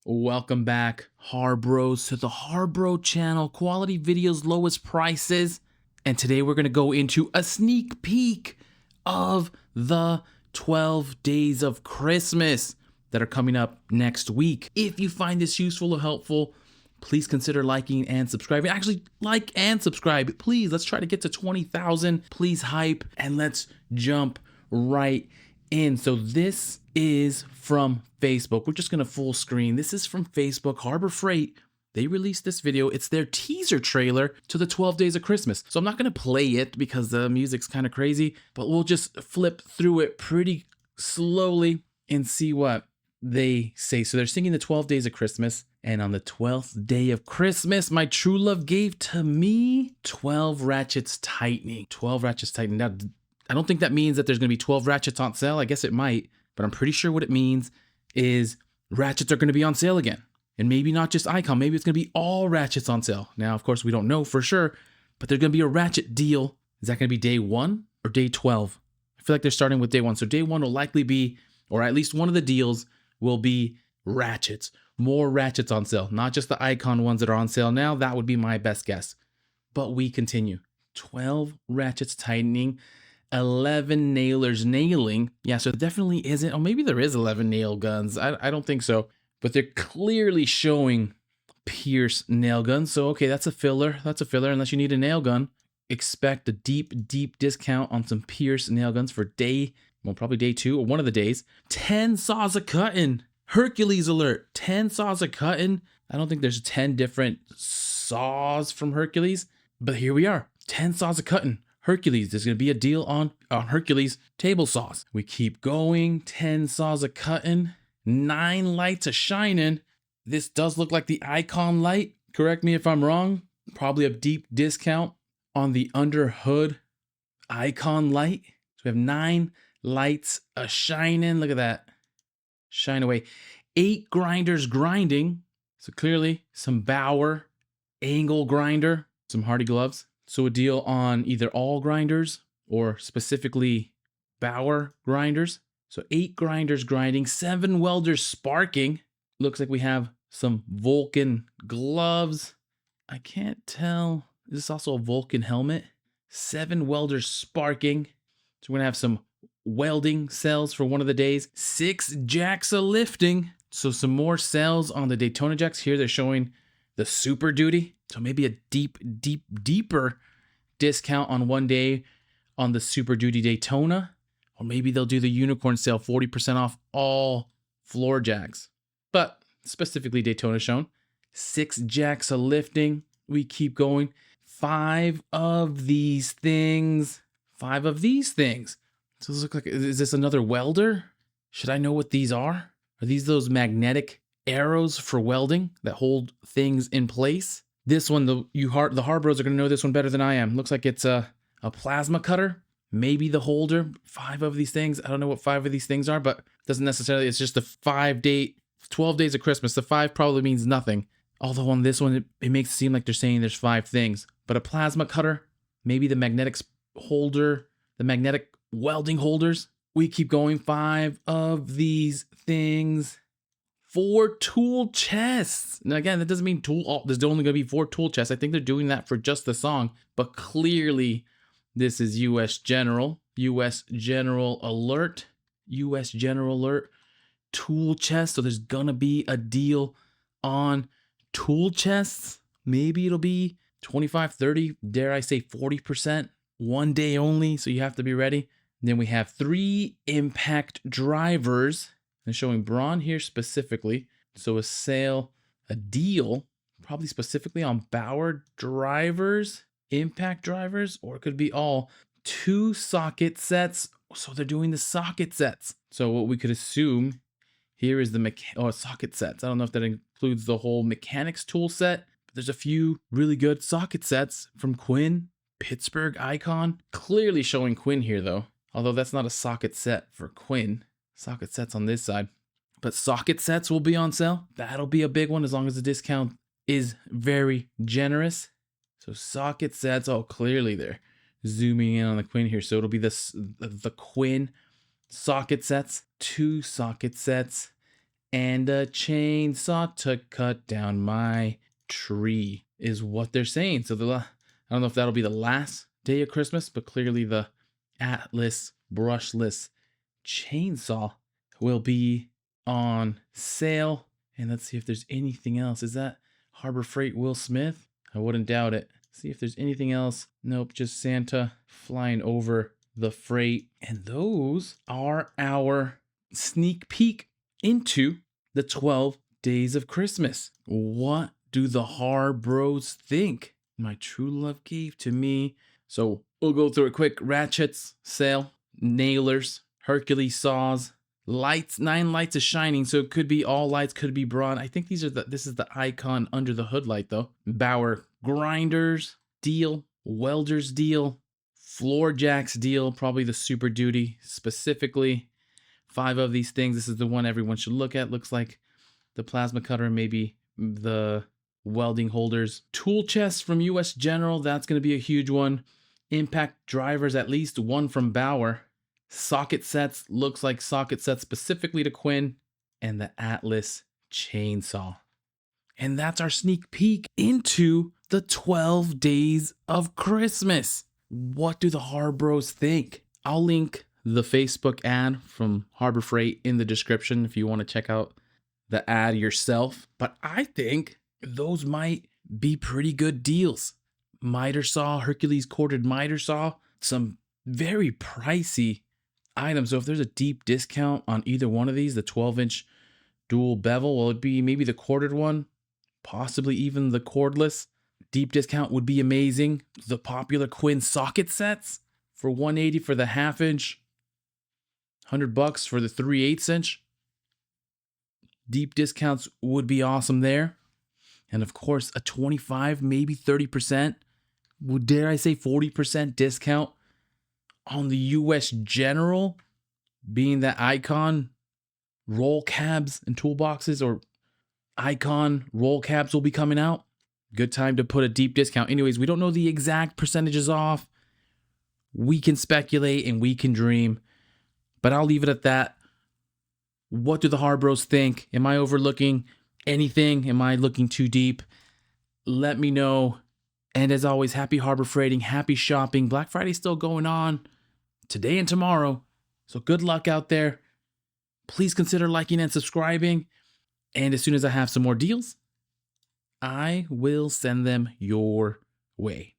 Welcome back, Harbros, to the Harbro channel. Quality videos, lowest prices. And today we're going to go into a sneak peek of the 12 days of Christmas that are coming up next week. If you find this useful or helpful, please consider liking and subscribing. Actually, like and subscribe. Please, let's try to get to 20,000. Please hype and let's jump right in. So this is from Facebook. We're just going to full screen. This is from Facebook. Harbor Freight, they released this video. It's their teaser trailer to the 12 Days of Christmas. So I'm not going to play it because the music's kind of crazy, but we'll just flip through it pretty slowly and see what they say. So they're singing the 12 Days of Christmas. And on the 12th day of Christmas, my true love gave to me 12 ratchets tightening. 12 ratchets tightening. Now, I don't think that means that there's going to be 12 ratchets on sale. I guess it might, but I'm pretty sure what it means is ratchets are going to be on sale again. And maybe not just Icon, maybe it's going to be all ratchets on sale. Now, of course, we don't know for sure, but there's going to be a ratchet deal. Is that going to be day 1 or day 12? I feel like they're starting with day 1. So day 1 will likely be, or at least one of the deals will be ratchets. More ratchets on sale, not just the Icon ones that are on sale now. That would be my best guess. But we continue. 12 ratchets tightening. 11 nailers nailing. Yeah, so it definitely isn't. Oh, maybe there is 11 nail guns. I don't think so. But they're clearly showing Pierce nail guns. So, okay, that's a filler. That's a filler unless you need a nail gun. Expect a deep discount on some Pierce nail guns for probably day 2 or one of the days. 10 saws a cutting. Hercules alert. 10 saws a cutting. I don't think there's 10 different saws from Hercules, but here we are. 10 saws a cutting. Hercules, there's going to be a deal on Hercules table saws. We keep going. 10 saws a cutting. 9 lights a shining. This does look like the Icon light. Correct me if I'm wrong. Probably a deep discount on the under hood Icon light. So we have 9 lights a shining. Look at that. Shine away. 8 grinders grinding. So clearly some Bauer angle grinder, some Hardy gloves. So a deal on either all grinders or specifically Bauer grinders. So 8 grinders grinding, 7 welders sparking. Looks like we have some Vulcan gloves. I can't tell. Is this also a Vulcan helmet? 7 welders sparking. So we're going to have some welding cells for one of the days. 6 jacks a lifting. So some more cells on the Daytona jacks. Here they're showing the Super Duty. So maybe a deeper discount on one day on the Super Duty Daytona. Or maybe they'll do the unicorn sale, 40% off all floor jacks. But specifically Daytona shown. 6 jacks a lifting. We keep going. 5 of these things. 5 of these things. So this looks like, is this another welder? Should I know what these are? Are these those magnetic arrows for welding that hold things in place? This one, the Harbros are going to know this one better than I am. Looks like it's a plasma cutter. Maybe the holder. 5 of these things. I don't know what 5 of these things are, but doesn't necessarily. It's just the 12 days of Christmas. The 5 probably means nothing. Although on this one, it makes it seem like they're saying there's 5 things. But a plasma cutter, maybe the magnetic holder, the magnetic welding holders. We keep going. 5 of these things. 4 tool chests. Now again, that doesn't mean there's only going to be 4 tool chests. I think they're doing that for just the song, but clearly this is US General Alert, US General Alert tool chest. So there's going to be a deal on tool chests. Maybe it'll be 25, 30, dare I say 40%, one day only. So you have to be ready. Then we have 3 impact drivers. And showing Braun here specifically. So a deal, probably specifically on Bauer drivers, impact drivers, or it could be all 2 socket sets. So they're doing the socket sets. So what we could assume here is the socket sets. I don't know if that includes the whole mechanics tool set, but there's a few really good socket sets from Quinn, Pittsburgh Icon. Clearly showing Quinn here though, although that's not a socket set for Quinn. Socket sets on this side, but socket sets will be on sale. That'll be a big one as long as the discount is very generous. So socket sets, oh, clearly they're zooming in on the Quinn here. So it'll be the Quinn socket sets, 2 socket sets, and a chainsaw to cut down my tree, is what they're saying. So I don't know if that'll be the last day of Christmas, but clearly the Atlas brushless chainsaw will be on sale. And let's see if there's anything else. Is that Harbor Freight Will Smith? I wouldn't doubt it. See if there's anything else. Nope, just Santa flying over the freight. And those are our sneak peek into the 12 days of Christmas. What do the Harbros think my true love gave to me? So we'll go through it quick. Ratchets, sale, nailers, Hercules saws, lights, 9 lights is shining, so it could be all lights, could be broad. I think this is the icon under the hood light though. Bauer grinders deal, Welders deal, floor jacks deal, probably the Super Duty specifically. 5 of these things. This is the one everyone should look at. Looks like the plasma cutter, maybe the welding holders. Tool chest from US General, that's going to be a huge one. Impact drivers, at least one from Bauer. Socket sets, looks like socket sets specifically to Quinn. And the Atlas chainsaw. And that's our sneak peek into the 12 days of Christmas. What do the Harbros think? I'll link the Facebook ad from Harbor Freight in the description if you want to check out the ad yourself. But I think those might be pretty good deals. Miter saw, Hercules corded miter saw, some very pricey items. So if there's a deep discount on either one of these, the 12-inch dual bevel, well, it'd be maybe the corded one, possibly even the cordless. Deep discount would be amazing. The popular Quinn socket sets for $180 for the 1/2 inch, $100 for the 3/8 inch. Deep discounts would be awesome there. And of course, a 25, maybe 30%, would dare I say 40% discount on the US General, being that Icon roll cabs and toolboxes, or Icon roll cabs will be coming out. Good time to put a deep discount. Anyways, we don't know the exact percentages off. We can speculate and we can dream, but I'll leave it at that. What do the Harbros think? Am I overlooking anything? Am I looking too deep? Let me know. And as always, happy harbor freighting, happy shopping. Black Friday's still going on today and tomorrow. So good luck out there. Please consider liking and subscribing. And as soon as I have some more deals, I will send them your way.